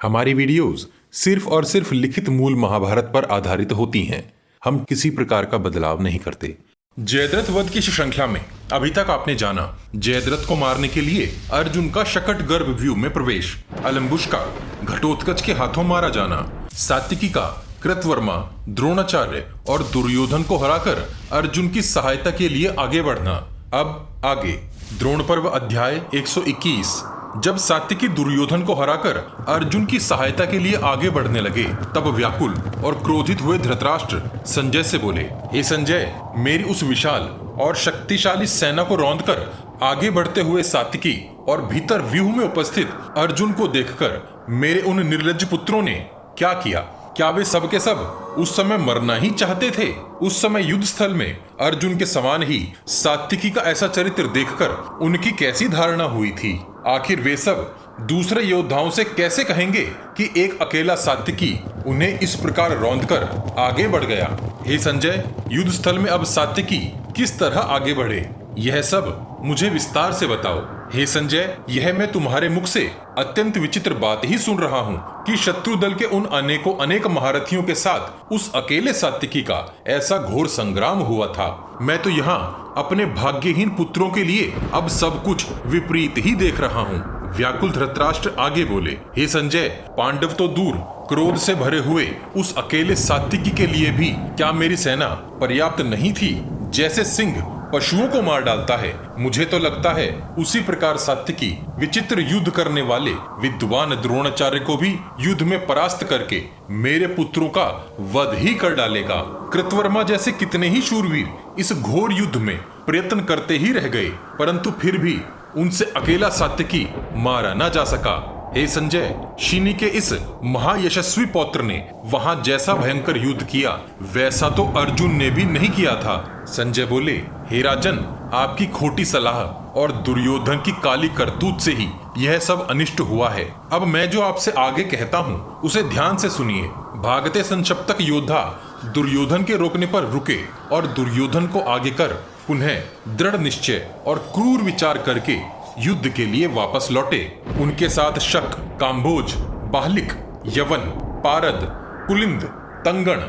हमारी वीडियोस सिर्फ और सिर्फ लिखित मूल महाभारत पर आधारित होती हैं। हम किसी प्रकार का बदलाव नहीं करते। जयद्रथ वध की श्रृंखला में अभी तक आपने जाना जयद्रथ को मारने के लिए अर्जुन का शकट गर्भ व्यूह में प्रवेश, अलम्बुश का घटोत्कच के हाथों मारा जाना, सात्विकी का कृतवर्मा, द्रोणाचार्य और दुर्योधन को हराकर अर्जुन की सहायता के लिए आगे बढ़ना। अब आगे द्रोण पर्व अध्याय 121। जब सात्विकी दुर्योधन को हराकर अर्जुन की सहायता के लिए आगे बढ़ने लगे, तब व्याकुल और क्रोधित हुए धृतराष्ट्र संजय से बोले, हे संजय, मेरी उस विशाल और शक्तिशाली सेना को रौंदकर आगे बढ़ते हुए सात्विकी और भीतर व्यूह में उपस्थित अर्जुन को देखकर मेरे उन निर्लज्ज पुत्रों ने क्या किया? क्या वे सब के सब उस समय मरना ही चाहते थे? उस समय युद्ध स्थल में अर्जुन के समान ही सात्विकी का ऐसा चरित्र देखकर उनकी कैसी धारणा हुई थी? आखिर वे सब दूसरे योद्धाओं से कैसे कहेंगे कि एक अकेला सात्विकी उन्हें इस प्रकार रौंदकर आगे बढ़ गया? हे संजय, युद्ध स्थल में अब सात्विकी किस तरह आगे बढ़े, यह सब मुझे विस्तार से बताओ। हे संजय, यह मैं तुम्हारे मुख से अत्यंत विचित्र बात ही सुन रहा हूँ कि शत्रु दल के उन अनेकों अनेक महारथियों के साथ उस अकेले सात्विकी का ऐसा घोर संग्राम हुआ था। मैं तो यहाँ अपने भाग्यहीन पुत्रों के लिए अब सब कुछ विपरीत ही देख रहा हूँ। व्याकुल धृतराष्ट्र आगे बोले, हे संजय, पांडव तो दूर, क्रोध से भरे हुए उस अकेले सात्विकी के लिए भी क्या मेरी सेना पर्याप्त नहीं थी? जैसे सिंह पशुओं को मार डालता है, मुझे तो लगता है उसी प्रकार सात्विकी विचित्र युद्ध करने वाले विद्वान द्रोणाचार्य को भी युद्ध में परास्त करके मेरे पुत्रों का वध ही कर डालेगा। कृतवर्मा जैसे कितने ही शूरवीर इस घोर युद्ध में प्रयत्न करते ही रह गए, परंतु फिर भी उनसे अकेला सात्विकी मारा न जा सका। हे संजय, शिनी के इस महायशस्वी पौत्र ने वहां जैसा भयंकर युद्ध किया, वैसा तो अर्जुन ने भी नहीं किया था। संजय बोले, हे राजन, आपकी खोटी सलाह और दुर्योधन की काली करतूत से ही यह सब अनिष्ट हुआ है। अब मैं जो आपसे आगे कहता हूँ उसे ध्यान से सुनिए। भागते संक्षिप्तक योद्धा दुर्योधन के रोकने पर रुके और दुर्योधन को आगे कर पुनः दृढ़ निश्चय और क्रूर विचार करके युद्ध के लिए वापस लौटे। उनके साथ शक, काम्भोज, बाहलिक, यवन, पारद, कुलिंद, तंगण,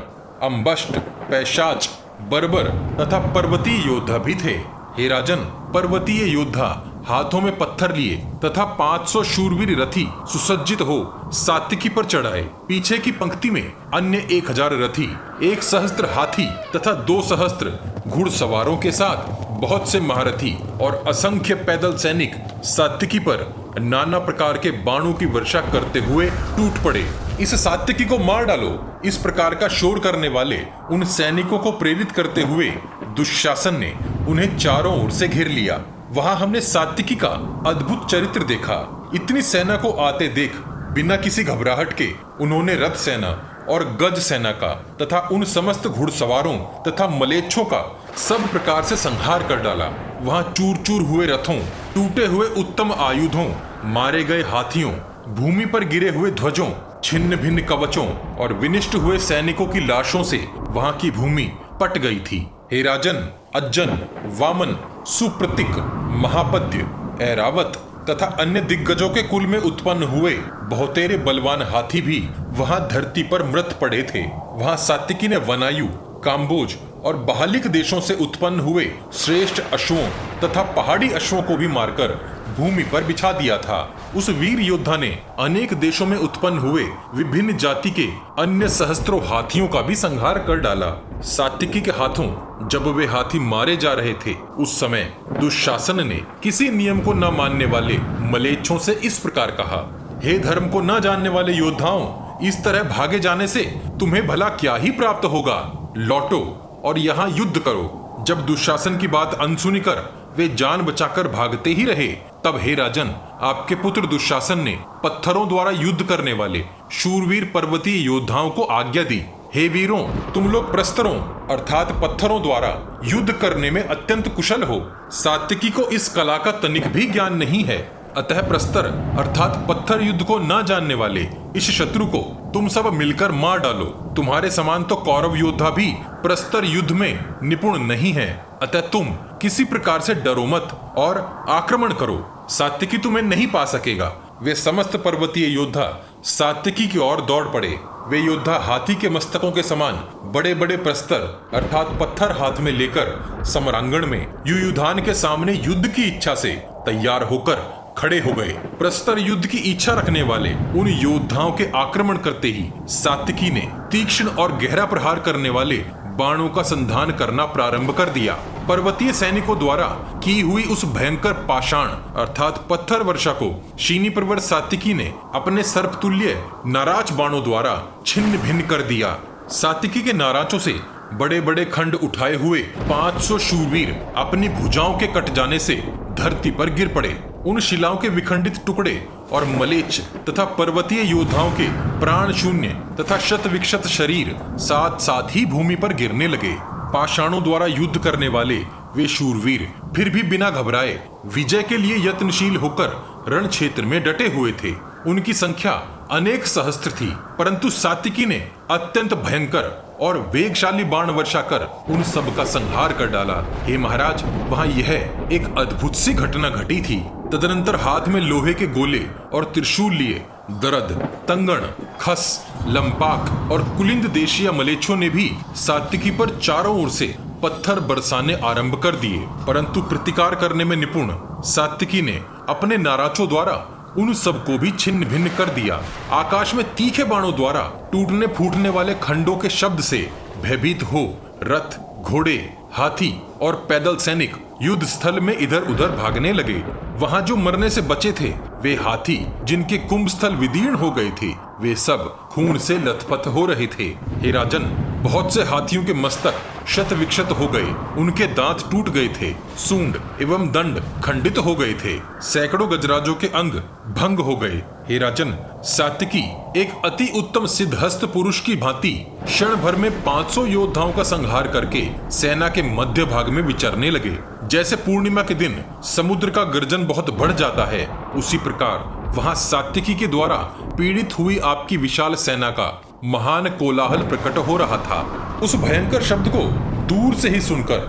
अम्बष्ट, पैशाच, बर्बर तथा पर्वतीय योद्धा भी थे। हे राजन, पर्वतीय योद्धा हाथों में पत्थर लिए तथा 500 शूरवीर रथी सुसज्जित हो सात्विकी पर चढ़ाए। पीछे की पंक्ति में अन्य 1000 रथी, 1 सहस्त्र हाथी तथा 2 सहस्त्र घुड़सवारों के साथ बहुत से महारथी और असंख्य पैदल सैनिक सात्विकी पर नाना प्रकार के बाणों की वर्षा करते हुए टूट पड़े। इस सात्विकी को मार डालो, इस प्रकार का शोर करने वाले उन सैनिकों को प्रेरित करते हुए दुशासन ने उन्हें चारों ओर से घेर लिया। वहां हमने सात्विकी का अद्भुत चरित्र देखा। इतनी सेना को आते देख बिना किसी घबराहट के उन्होंने रथ सेना और गज सेना का तथा उन समस्त घुड़सवारों तथा मलेच्छों का सब प्रकार से संहार कर डाला। वहां चूर चूर हुए रथों, टूटे हुए उत्तम आयुधों, मारे गए हाथियों, भूमि पर गिरे हुए ध्वजों, छिन्न भिन्न कवचों और विनिष्ट हुए सैनिकों की लाशों से वहां की भूमि पट गई थी। हे राजन, अज्जन, वामन, सुप्रतिक, महापद्य, ऐरावत तथा अन्य दिग्गजों के कुल में उत्पन्न हुए बहुतेरे बलवान हाथी भी वहां धरती पर मृत पड़े थे। वहां सात्विकी ने वनायु, काम्बोज और बाहलिक देशों से उत्पन्न हुए श्रेष्ठ अश्वों तथा पहाड़ी अश्वों को भी मारकर भूमि पर बिछा दिया था। उस वीर योद्धा ने अनेक देशों में उत्पन्न हुए विभिन्न जाति के अन्य सहस्त्रों हाथियों का भी संहार कर डाला। सात्विकी के हाथों जब वे हाथी मारे जा रहे थे, उस समय दुशासन ने किसी नियम को न मानने वाले मलेच्छों से इस प्रकार कहा, हे धर्म को न जानने वाले योद्धाओं, इस तरह भागे जाने से तुम्हें भला क्या ही प्राप्त होगा? लौटो और यहाँ युद्ध करो। जब दुशासन की बात अनसुनी कर वे जान बचाकर भागते ही रहे, तब हे राजन, आपके पुत्र दुशासन ने पत्थरों द्वारा युद्ध करने वाले शूरवीर पर्वतीय योद्धाओं को आज्ञा दी, हे वीरों, तुम लोग प्रस्तरों अर्थात पत्थरों द्वारा युद्ध करने में अत्यंत कुशल हो। सात्विकी को इस कला का तनिक भी ज्ञान नहीं है, अतः प्रस्तर अर्थात पत्थर युद्ध को न जानने वाले इस शत्रु को तुम सब मिलकर मार डालो। तुम्हारे समान तो कौरव योद्धा भी प्रस्तर युद्ध में निपुण नहीं है, अतः तुम किसी प्रकार से डरो मत और आक्रमण करो। सात्विकी तुम्हें नहीं पा सकेगा। वे समस्त पर्वतीय योद्धा सात्विकी की ओर दौड़ पड़े। वे योद्धा हाथी के मस्तकों के समान बड़े बड़े प्रस्तर अर्थात पत्थर हाथ में लेकर समरांगण में युयुधान के सामने युद्ध की इच्छा से तैयार होकर खड़े हो गए। प्रस्तर युद्ध की इच्छा रखने वाले उन योद्धाओं के आक्रमण करते ही सात्विकी ने तीक्ष्ण और गहरा प्रहार करने वाले बाणों का संधान करना प्रारंभ कर दिया। पर्वतीय सैनिकों द्वारा की हुई उस भयंकर पाषाण अर्थात पत्थर वर्षा को शीनी पर्वत सात्विकी ने अपने सर्पतुल्य नाराज बाणों द्वारा छिन्न भिन्न कर दिया। सात्विकी के नाराजों से बड़े बड़े खंड उठाए हुए 500 शूरवीर अपनी भुजाओं के कट जाने से धरती पर गिर पड़े। उन शिलाओं के विखंडित टुकड़े और मलेच्छ तथा पर्वतीय योद्धाओं के प्राण शून्य तथा शत विक्षत शरीर साथ साथ ही भूमि पर गिरने लगे। पाषाणों द्वारा युद्ध करने वाले वे शूरवीर फिर भी बिना घबराए विजय के लिए यत्नशील होकर रण क्षेत्र में डटे हुए थे। उनकी संख्या अनेक सहस्त्र थी, परंतु सात्विकी ने अत्यंत भयंकर और वेगशाली बाण वर्षा कर उन सब का संहार कर डाला। हे महाराज, वहाँ यह एक अद्भुत सी घटना घटी थी। तदनंतर हाथ में लोहे के गोले और त्रिशूल लिए दरद, तंगण, खस, लंपाक और कुलिंद देशीय मलेच्छों ने भी सात्विकी पर चारों ओर से पत्थर बरसाने आरंभ कर दिए, परंतु प्रतिकार करने में निपुण सात्विकी ने अपने नाराजों द्वारा उन सबको भी छिन्न भिन्न कर दिया। आकाश में तीखे बाणों द्वारा टूटने फूटने वाले खंडों के शब्द से भयभीत हो रथ, घोड़े, हाथी और पैदल सैनिक युद्ध स्थल में इधर उधर भागने लगे। वहां जो मरने से बचे थे वे हाथी जिनके कुंभ स्थल विदीर्ण हो गए थे, वे सब खून से लथपथ हो रहे थे। हे राजन, बहुत से हाथियों के मस्तक शत विक्षत हो गए, उनके दांत टूट गए थे, सूंड एवं दंड खंडित हो गए थे, सैकड़ों गजराजों के अंग भंग हो गए। हे राजन, सात्विकी एक अति उत्तम सिद्धहस्त पुरुष की भांति क्षण भर में 500 योद्धाओं का संहार करके सेना के मध्य भाग में विचरने लगे। जैसे पूर्णिमा के दिन समुद्र का गर्जन बहुत बढ़ जाता है, उसी प्रकार वहां सात्विकी के द्वारा पीड़ित हुई आपकी विशाल सेना का महान कोलाहल प्रकट हो रहा था। उस भयंकर शब्द को दूर से ही सुनकर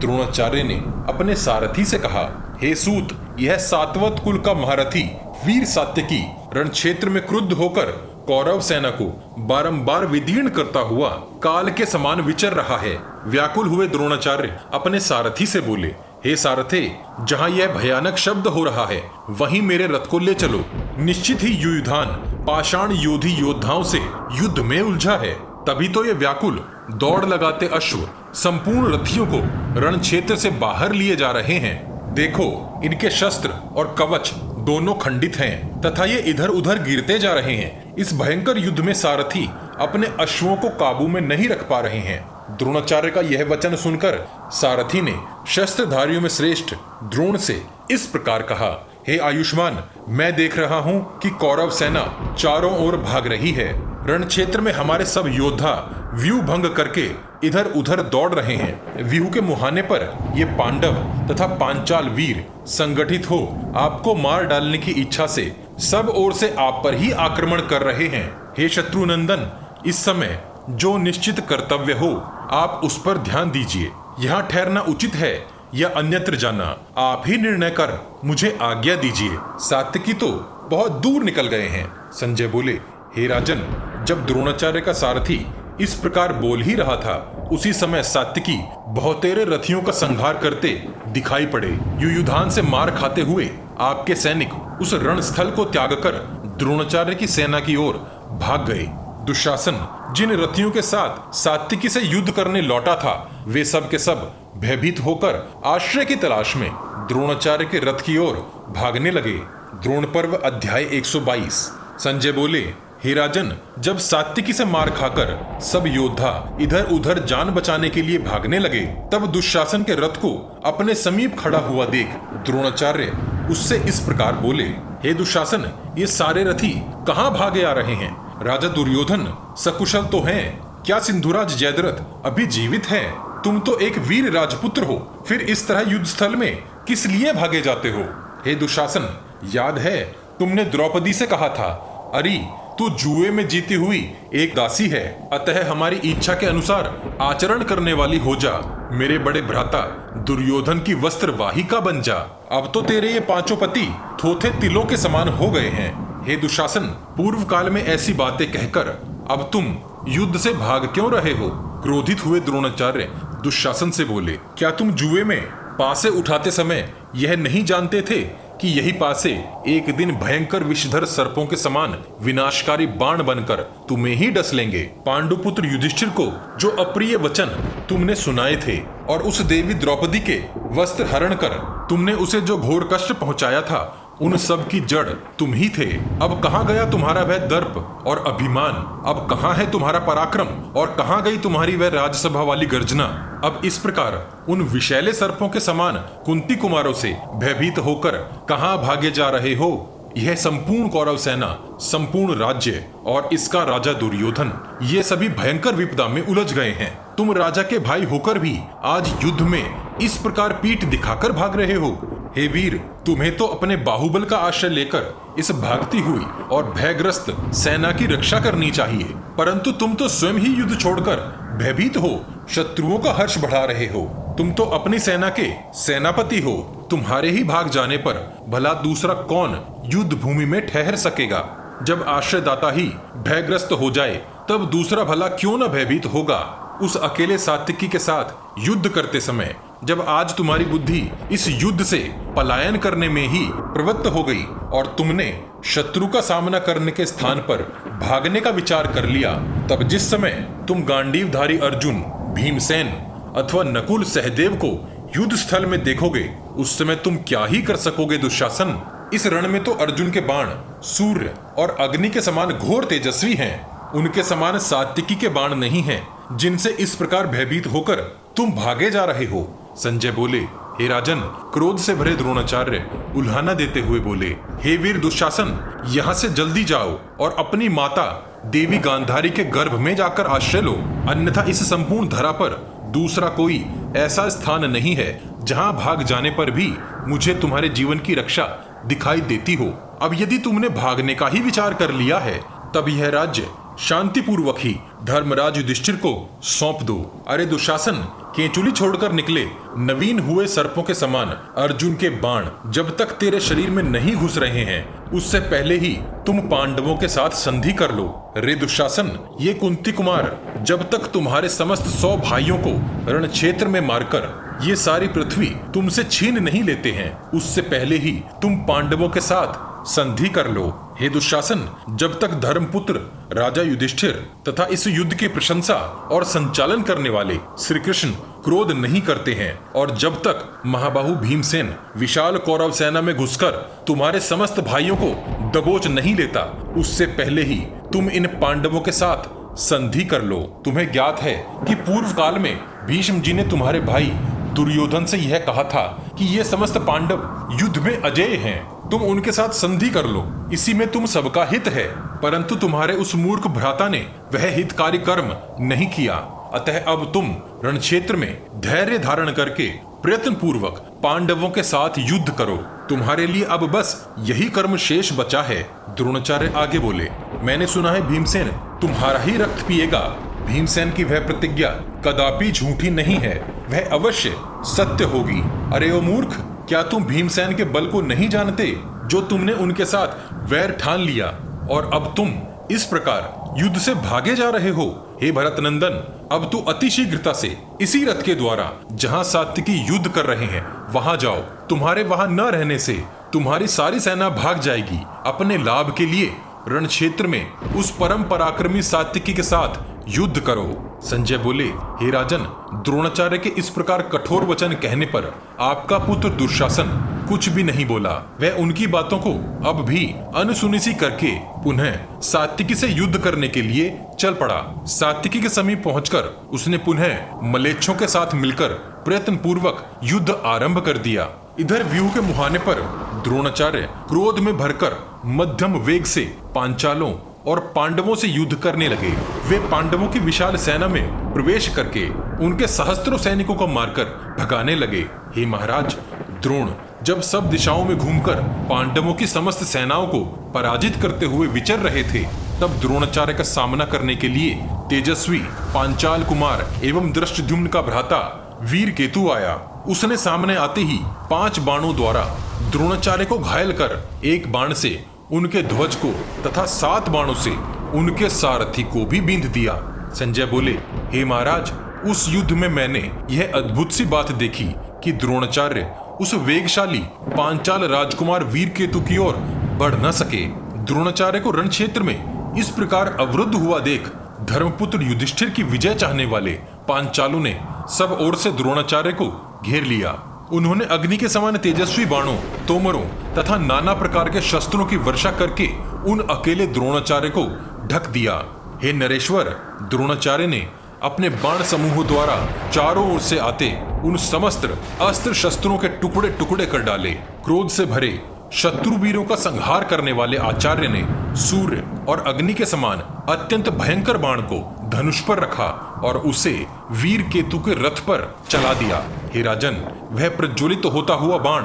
द्रोणाचार्य ने अपने सारथी से कहा, हे सूत, यह सातवत कुल का महारथी वीर सात्विकी रण क्षेत्र में क्रुद्ध होकर कौरव सेना को बारंबार विदीर्ण करता हुआ काल के समान विचर रहा है। व्याकुल हुए द्रोणाचार्य अपने सारथी से बोले, हे सारथे, जहाँ यह भयानक शब्द हो रहा है वहीं मेरे रथ को ले चलो। निश्चित ही युयुधान पाषाण योधी योद्धाओं से युद्ध में उलझा है, तभी तो ये व्याकुल दौड़ लगाते अश्व संपूर्ण रथियों को रण क्षेत्र से बाहर लिए जा रहे हैं। देखो, इनके शस्त्र और कवच दोनों खंडित हैं तथा ये इधर उधर गिरते जा रहे हैं। इस भयंकर युद्ध में सारथी अपने अश्वों को काबू में नहीं रख पा रहे हैं। द्रोणाचार्य का यह वचन सुनकर सारथी ने शस्त्रधारियों में श्रेष्ठ द्रोण से इस प्रकार कहा, हे आयुष्मान, मैं देख रहा हूँ कि कौरव सेना चारों ओर भाग रही है। रण क्षेत्र में हमारे सब योद्धा व्यूह भंग करके इधर उधर दौड़ रहे हैं। व्यूह के मुहाने पर ये पांडव तथा पांचाल वीर संगठित हो आपको मार डालने की इच्छा से सब ओर से आप पर ही आक्रमण कर रहे हैं। हे शत्रुनंदन, इस समय जो निश्चित कर्तव्य हो आप उस पर ध्यान दीजिए। यहाँ ठहरना उचित है या अन्यत्र जाना, आप ही निर्णय कर मुझे आज्ञा दीजिए। सात्विकी तो बहुत दूर निकल गए हैं। संजय बोले, हे राजन, जब द्रोणाचार्य का सारथी इस प्रकार बोल ही रहा था, उसी समय सात्विकी बहुतेरे रथियों का संहार करते दिखाई पड़े। युयुधान से मार खाते हुए आपके सैनिक उस रणस्थल को त्याग कर द्रोणाचार्य की सेना की ओर भाग गए। दुशासन जिन रथियों के साथ सात्विकी से युद्ध करने लौटा था, वे सब के सब भयभीत होकर आश्रय की तलाश में द्रोणाचार्य के रथ की ओर भागने लगे। द्रोण पर्व अध्याय 122। संजय बोले, हे राजन, जब सात्विकी से मार खाकर सब योद्धा इधर उधर जान बचाने के लिए भागने लगे, तब दुशासन के रथ को अपने समीप खड़ा हुआ देख द्रोणाचार्य उससे इस प्रकार बोले, हे दुशासन, ये सारे रथी कहाँ भागे आ रहे हैं? राजा दुर्योधन सकुशल तो हैं? क्या सिंधुराज जयद्रथ अभी जीवित हैं? तुम तो एक वीर राजपुत्र हो, फिर इस तरह युद्ध स्थल में किस लिए भागे जाते हो? हे दुशासन, याद है तुमने द्रौपदी से कहा था, अरे तू जुए में जीती हुई एक दासी है, अतः हमारी इच्छा के अनुसार आचरण करने वाली हो जा। मेरे बड़े भ्राता दुर्योधन की वस्त्र वाहिका बन जा। अब तो तेरे ये पांचों पति थोथे तिलों के समान हो गए हैं। हे दुशासन, पूर्व काल में ऐसी बातें कहकर अब तुम युद्ध से भाग क्यों रहे हो? क्रोधित हुए द्रोणाचार्य दुशासन से बोले, क्या तुम जुए में पासे उठाते समय यह नहीं जानते थे कि यही पासे एक दिन भयंकर विषधर सर्पों के समान विनाशकारी बाण बनकर तुम्हें ही डस लेंगे? पांडुपुत्र युधिष्ठिर को जो अप्रिय वचन तुमने सुनाए थे और उस देवी द्रौपदी के वस्त्र हरण कर तुमने उसे जो घोर कष्ट पहुंचाया था, उन सब की जड़ तुम ही थे। अब कहाँ गया तुम्हारा वह दर्प और अभिमान? अब कहाँ है तुम्हारा पराक्रम और कहाँ गई तुम्हारी वह राजसभा वाली गर्जना? अब इस प्रकार उन विषैले सर्पों के समान कुंती कुमारों से भयभीत होकर कहाँ भागे जा रहे हो? यह संपूर्ण कौरव सेना, संपूर्ण राज्य और इसका राजा दुर्योधन, ये सभी भयंकर विपदा में उलझ गए हैं। तुम राजा के भाई होकर भी आज युद्ध में इस प्रकार पीठ दिखाकर भाग रहे हो। हे वीर, तुम्हें तो अपने बाहुबल का आश्रय लेकर इस भागती हुई और भयग्रस्त सेना की रक्षा करनी चाहिए, परंतु तुम तो स्वयं ही युद्ध छोड़कर भयभीत हो शत्रुओं का हर्ष बढ़ा रहे हो। तुम तो अपनी सेना के सेनापति हो। तुम्हारे ही भाग जाने पर भला दूसरा कौन युद्ध भूमि में ठहर सकेगा? जब आश्रयदाता ही भयग्रस्त हो जाए तब दूसरा भला क्यों न भयभीत होगा? उस अकेले सात्विकी के साथ युद्ध करते समय जब आज तुम्हारी बुद्धि इस युद्ध से पलायन करने में ही प्रवृत्त हो गई और तुमने शत्रु का सामना करने के स्थान पर भागने का विचार कर लिया, तब जिस समय तुम गांडीवधारी अर्जुन, भीमसेन अथवा नकुल सहदेव को युद्ध स्थल में देखोगे, उस समय तुम क्या ही कर सकोगे दुशासन? इस रण में तो अर्जुन के बाण सूर्य और अग्नि के समान घोर तेजस्वी हैं। उनके समान सात्विकी के बाण नहीं हैं, जिनसे इस प्रकार भयभीत होकर तुम भागे जा रहे हो। संजय बोले, हे राजन, क्रोध से भरे द्रोणाचार्य उल्हाना देते हुए बोले, हे वीर दुशासन, यहाँ से जल्दी जाओ और अपनी माता देवी गांधारी के गर्भ में जाकर आश्रय लो, अन्यथा इस संपूर्ण धरा पर दूसरा कोई ऐसा स्थान नहीं है जहाँ भाग जाने पर भी मुझे तुम्हारे जीवन की रक्षा दिखाई देती हो। अब यदि तुमने भागने का ही विचार कर लिया है, तब यह राज्य शांतिपूर्वक ही धर्मराज युधिष्ठिर को सौंप दो। अरे दुशासन, केंचुली छोड़कर निकले नवीन हुए सर्पों के समान अर्जुन के बाण जब तक तेरे शरीर में नहीं घुस रहे हैं, उससे पहले ही तुम पांडवों के साथ संधि कर लो। रे दुशासन, ये कुंती कुमार जब तक तुम्हारे समस्त 100 भाइयों को रण क्षेत्र में मारकर ये सारी पृथ्वी तुमसे छीन नहीं लेते हैं, उससे पहले ही तुम पांडवों के साथ संधि कर लो। हे दुशासन, जब तक धर्मपुत्र राजा युधिष्ठिर तथा इस युद्ध की प्रशंसा और संचालन करने वाले श्री कृष्ण क्रोध नहीं करते हैं और जब तक महाबाहु भीमसेन विशाल कौरव सेना में घुसकर तुम्हारे समस्त भाइयों को दबोच नहीं लेता, उससे पहले ही तुम इन पांडवों के साथ संधि कर लो। तुम्हें ज्ञात है कि पूर्व काल में भीष्म जी ने तुम्हारे भाई दुर्योधन से यह कहा था कि ये समस्त पांडव युद्ध में अजेय हैं, तुम उनके साथ संधि कर लो, इसी में तुम सबका हित है। परंतु तुम्हारे उस मूर्ख भ्राता ने वह हितकारी कर्म नहीं किया, अतः अब तुम रण क्षेत्र में धैर्य धारण करके प्रयत्न पूर्वक पांडवों के साथ युद्ध करो। तुम्हारे लिए अब बस यही कर्म शेष बचा है। द्रोणाचार्य आगे बोले, मैंने सुना है भीमसेन तुम्हारा ही रक्त पिएगा। भीमसेन की वह प्रतिज्ञा कदापि झूठी नहीं है, वह अवश्य सत्य होगी। अरे ओ मूर्ख, क्या तुम भीमसेन के बल को नहीं जानते जो तुमने उनके साथ वैर ठान लिया और अब तुम इस प्रकार युद्ध से भागे जा रहे हो? हे भरत नंदन, अब तू अति शीघ्रता से इसी रथ के द्वारा जहां सात्विकी युद्ध कर रहे हैं वहां जाओ। तुम्हारे वहां न रहने से तुम्हारी सारी सेना भाग जाएगी। अपने लाभ के लिए रण क्षेत्र में उस परम पराक्रमी सात्विकी के साथ युद्ध करो। संजय बोले, हे राजन, द्रोणाचार्य के इस प्रकार कठोर वचन कहने पर आपका पुत्र दुशासन कुछ भी नहीं बोला। वह उनकी बातों को अब भी अनसुनी सी करके पुनः सात्विकी से युद्ध करने के लिए चल पड़ा। सात्विकी के समीप पहुंचकर उसने पुनः मलेच्छों के साथ मिलकर प्रयत्न पूर्वक युद्ध आरंभ कर दिया। इधर व्यूह के मुहाने पर द्रोणाचार्य क्रोध में भरकर मध्यम वेग से पांचालों और पांडवों से युद्ध करने लगे। वे पांडवों की विशाल सेना में प्रवेश करके उनके सहस्त्रों सैनिकों को मारकर भगाने लगे। हे महाराज द्रोण, जब सब दिशाओं में घूमकर पांडवों की समस्त सेनाओं को पराजित करते हुए विचर रहे थे, तब द्रोणाचार्य का सामना करने के लिए तेजस्वी पांचाल कुमार एवं दृष्टद्युम्न का भ्राता वीर केतु आया। उसने सामने आते ही 5 बाणों द्वारा द्रोणाचार्य को घायल कर एक बाण से उनके ध्वज को तथा 7 बाणों से उनके सारथी को भी बींध दिया। संजय बोले, हे महाराज, उस युद्ध में मैंने यह अद्भुत सी बात देखी कि द्रोणाचार्य उस वेगशाली पांचाल राजकुमार वीर केतु की ओर बढ़ न सके। द्रोणाचार्य को रण क्षेत्र में इस प्रकार अवरुद्ध हुआ देख धर्मपुत्र युधिष्ठिर की विजय चाहने वाले पांचालों ने सब ओर से द्रोणाचार्य को घेर लिया। उन्होंने अग्नि के समान तेजस्वी बाणों, तोमरों तथा नाना प्रकार के शस्त्रों की वर्षा करके उन अकेले द्रोणाचार्य को ढक दिया। हे नरेश्वर, द्रोणाचार्य ने अपने बाण समूह द्वारा चारों ओर से आते उन समस्त अस्त्र शस्त्रों के टुकड़े टुकड़े कर डाले। क्रोध से भरे शत्रु वीरों का संहार करने वाले आचार्य ने सूर्य और अग्नि के समान अत्यंत भयंकर बाण को धनुष पर रखा और उसे वीर केतु के रथ पर चला दिया। हे राजन, वह प्रज्वलित होता हुआ बाण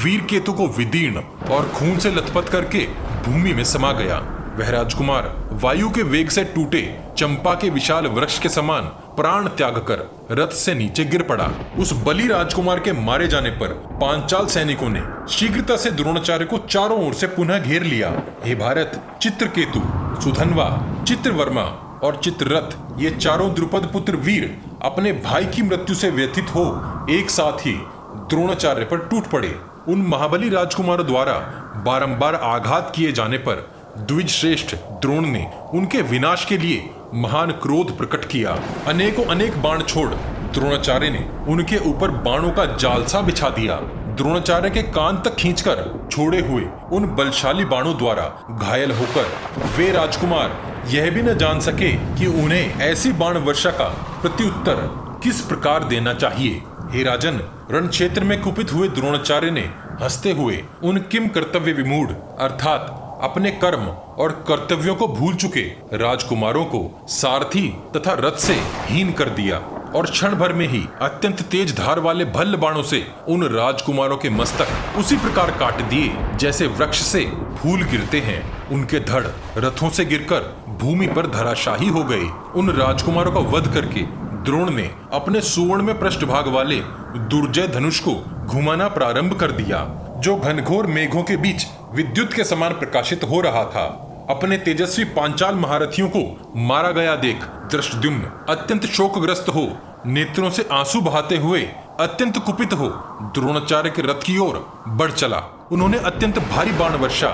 वीर केतु को विदीर्ण और खून से लथपथ करके भूमि में समा गया। वह राजकुमार वायु के वेग से टूटे चंपा के विशाल वृक्ष के समान प्राण त्याग कर रथ से नीचे गिर पड़ा। उस बलि राजकुमार के मारे जाने पर पांचाल सैनिकों ने शीघ्रता से द्रोणाचार्य को चारों ओर से पुनः घेर लिया। हे भारत, चित्रकेतु, सुधन्वा, चित्रवर्मा और चित्ररथ, ये चारों द्रुपद पुत्र वीर अपने भाई की मृत्यु से व्यथित हो एक साथ ही द्रोणाचार्य पर टूट पड़े। उन महाबली राजकुमारों द्वारा बारंबार आघात किए जाने पर द्विज श्रेष्ठ द्रोण ने उनके विनाश के लिए महान क्रोध प्रकट किया। अनेकों अनेक बाण छोड़ द्रोणाचार्य ने उनके ऊपर बाणों का जालसा बिछा दिया। द्रोणाचार्य के कान तक खींचकर छोड़े हुए उन बलशाली बाणों द्वारा घायल होकर वे राजकुमार यह भी न जान सके कि उन्हें ऐसी बाण वर्षा का प्रत्युत्तर किस प्रकार देना चाहिए। हे राजन, रण क्षेत्र में कुपित हुए द्रोणाचार्य ने हंसते हुए उन किम कर्तव्य विमूढ़ अर्थात अपने कर्म और कर्तव्यों को भूल चुके राजकुमारों को सारथी तथा रथ से हीन कर दिया और क्षण भर में ही अत्यंत तेज धार वाले भल्ल बाणों से उन राजकुमारों के मस्तक उसी प्रकार काट दिए जैसे वृक्ष से फूल गिरते हैं। उनके धड़ रथों से गिरकर भूमि पर धराशाही हो गए। उन राजकुमारों का वध करके द्रोण ने अपने सुवर्ण में पृष्ठभाग वाले दुर्जय धनुष को घुमाना प्रारंभ कर दिया, जो घनघोर मेघों के बीच विद्युत के समान प्रकाशित हो रहा था। अपने तेजस्वी पांचाल महारथियों को मारा गया देख धृष्टद्युम्न अत्यंत शोकग्रस्त हो नेत्रों से आंसू बहाते हुए अत्यंत कुपित हो द्रोणाचार्य के रथ की ओर बढ़ चला। उन्होंने अत्यंत भारी बाण वर्षा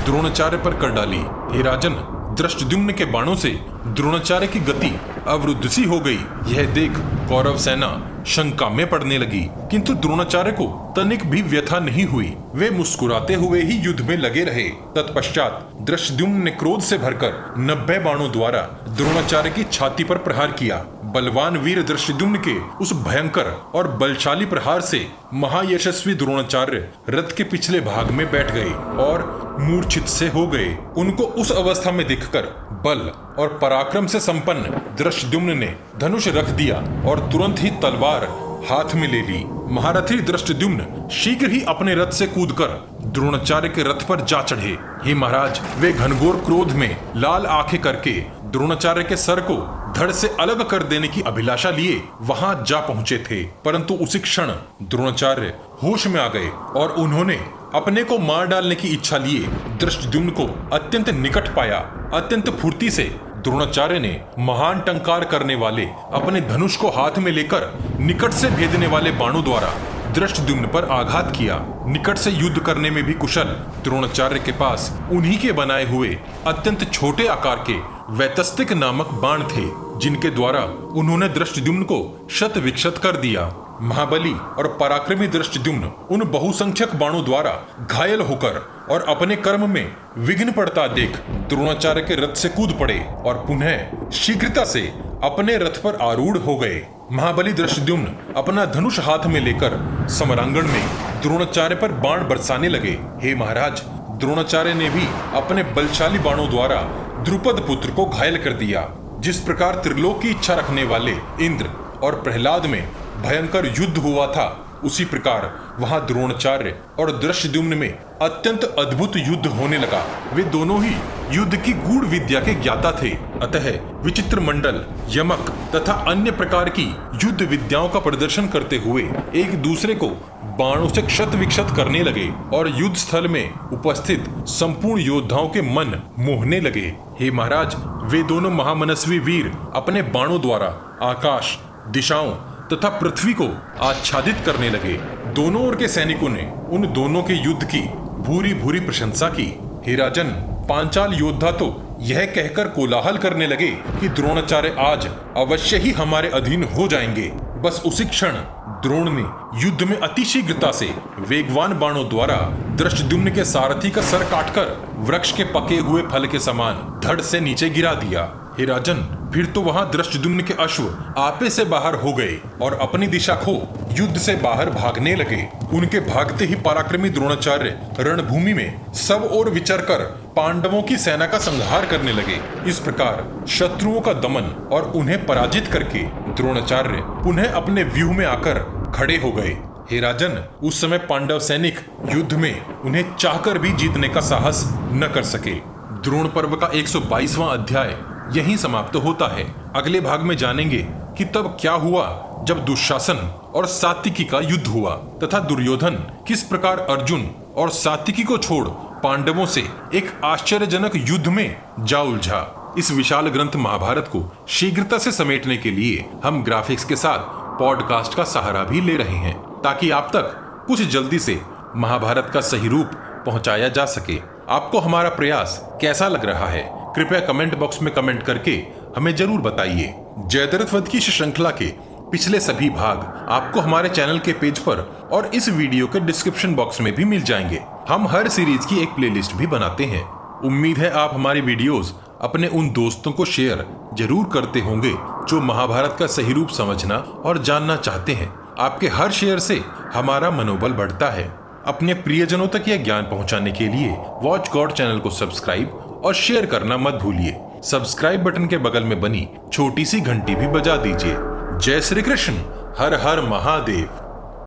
द्रोणाचार्य पर कर डाली। हे राजन, धृष्टद्युम्न के बाणों से द्रोणाचार्य की गति अवरुद्ध सी हो गई। यह देख कौरव सेना शंका में पड़ने लगी, किंतु द्रोणाचार्य को तनिक भी व्यथा नहीं हुई। वे मुस्कुराते हुए ही युद्ध में लगे रहे। तत्पश्चात धृष्टद्युम्न ने क्रोध से भरकर 90 बाणों द्वारा द्रोणाचार्य की छाती पर प्रहार किया। बलवान वीर धृष्टद्युम्न के उस भयंकर और बलशाली प्रहार से महायशस्वी द्रोणाचार्य रथ के पिछले भाग में बैठ गए और मूर्छित से हो गए। उनको उस अवस्था में देखकर बल और पराक्रम से संपन्न धृष्टद्युम्न ने धनुष रख दिया और तुरंत ही तलवार हाथ में ले ली। महारथी धृष्टद्युम्न शीघ्र ही अपने रथ से कूदकर द्रोणाचार्य के रथ पर जा चढ़े। हे महाराज, वे घनघोर क्रोध में लाल आंखें करके द्रोणाचार्य के सर को धड़ से अलग कर देने की अभिलाषा लिए वहां जा पहुंचे थे, परंतु उसी क्षण द्रोणाचार्य होश में आ गए और उन्होंने अपने को मार डालने की इच्छा लिए धृष्टद्युम्न को अत्यंत निकट पाया। अत्यंत फुर्ती से द्रोणाचार्य ने महान टंकार करने वाले अपने धनुष को हाथ में लेकर निकट से भेदने वाले बाणों द्वारा धृष्टद्युम्न पर आघात किया। निकट से युद्ध करने में भी कुशल द्रोणाचार्य के पास उन्हीं के बनाए हुए अत्यंत छोटे आकार के वैतस्तिक नामक बाण थे, जिनके द्वारा उन्होंने धृष्टद्युम्न को शत विक्षत कर दिया। महाबली और पराक्रमी धृष्टद्युम्न उन बहुसंख्यक बाणों द्वारा घायल होकर और अपने कर्म में विघ्न पड़ता देख द्रोणाचार्य के रथ से कूद पड़े और पुनः शीघ्रता से अपने रथ पर आरूढ़ हो गए। महाबली धृष्टद्युम्न अपना धनुष हाथ में लेकर समरांगण में द्रोणाचार्य पर बाण बरसाने लगे। हे महाराज, द्रोणाचार्य ने भी अपने बलशाली बाणों द्वारा द्रुपद पुत्र को घायल कर दिया। जिस प्रकार त्रिलोक की इच्छा रखने वाले इंद्र और प्रहलाद में भयंकर युद्ध हुआ था, उसी प्रकार वहां द्रोणाचार्य और धृष्टद्युम्न में अत्यंत अद्भुत युद्ध होने लगा। वे दोनों ही युद्ध की गूढ़ विद्या के ज्ञाता थे, अतः विचित्र मंडल, यमक तथा अन्य प्रकार की युद्ध विद्याओं का प्रदर्शन करते हुए एक दूसरे को बाणों से क्षत विक्षत करने लगे और युद्ध स्थल में उपस्थित संपूर्ण योद्धाओं के मन मोहने लगे। हे महाराज, वे दोनों महामनस्वी वीर अपने बाणों द्वारा आकाश, दिशाओं तथा पृथ्वी को आच्छादित करने लगे। दोनों ओर के सैनिकों ने उन दोनों के युद्ध की भूरी भूरी प्रशंसा की। हे राजन, पांचाल योद्धा तो यह कहकर कोलाहल करने लगे कि द्रोणाचार्य आज अवश्य ही हमारे अधीन हो जाएंगे। बस उसी क्षण द्रोण ने युद्ध में अति शीघ्रता से वेगवान बाणों द्वारा धृष्टद्युम्न के सारथी का सर काटकर वृक्ष के पके हुए फल के समान धड़ से नीचे गिरा दिया। हे राजन, फिर तो वहां धृष्टद्युम्न के अश्व आपे से बाहर हो गए और अपनी दिशा खो युद्ध से बाहर भागने लगे। उनके भागते ही पराक्रमी द्रोणाचार्य रणभूमि में सब ओर विचर कर पांडवों की सेना का संहार करने लगे। इस प्रकार शत्रुओं का दमन और उन्हें पराजित करके द्रोणाचार्य पुनः अपने व्यूह में आकर खड़े हो गए। हे राजन, उस समय पांडव सैनिक युद्ध में उन्हें चाहकर भी जीतने का साहस न कर सके। द्रोण पर्व का 122वां अध्याय यहीं समाप्त होता है। अगले भाग में जानेंगे कि तब क्या हुआ जब दुशासन और सात्विकी का युद्ध हुआ तथा दुर्योधन किस प्रकार अर्जुन और सात्विकी को छोड़ पांडवों से एक आश्चर्यजनक युद्ध में जा उलझा। इस विशाल ग्रंथ महाभारत को शीघ्रता से समेटने के लिए हम ग्राफिक्स के साथ पॉडकास्ट का सहारा भी ले रहे हैं, ताकि आप तक कुछ जल्दी से महाभारत का सही रूप पहुंचाया जा सके। आपको हमारा प्रयास कैसा लग रहा है? कृपया कमेंट बॉक्स में कमेंट करके हमें जरूर बताइए। जयद्रथ वध की श्रृंखला के पिछले सभी भाग आपको हमारे चैनल के पेज पर और इस वीडियो के डिस्क्रिप्शन बॉक्स में भी मिल जाएंगे। हम हर सीरीज की एक प्लेलिस्ट भी बनाते हैं। उम्मीद है आप हमारी वीडियोस अपने उन दोस्तों को शेयर जरूर करते होंगे जो महाभारत का सही रूप समझना और जानना चाहते हैं। आपके हर शेयर से हमारा मनोबल बढ़ता है। अपने प्रियजनों तक यह ज्ञान पहुंचाने के लिए वॉच गॉड चैनल को सब्सक्राइब और शेयर करना मत भूलिए। सब्सक्राइब बटन के बगल में बनी छोटी सी घंटी भी बजा दीजिए। जय श्री कृष्ण। हर हर महादेव।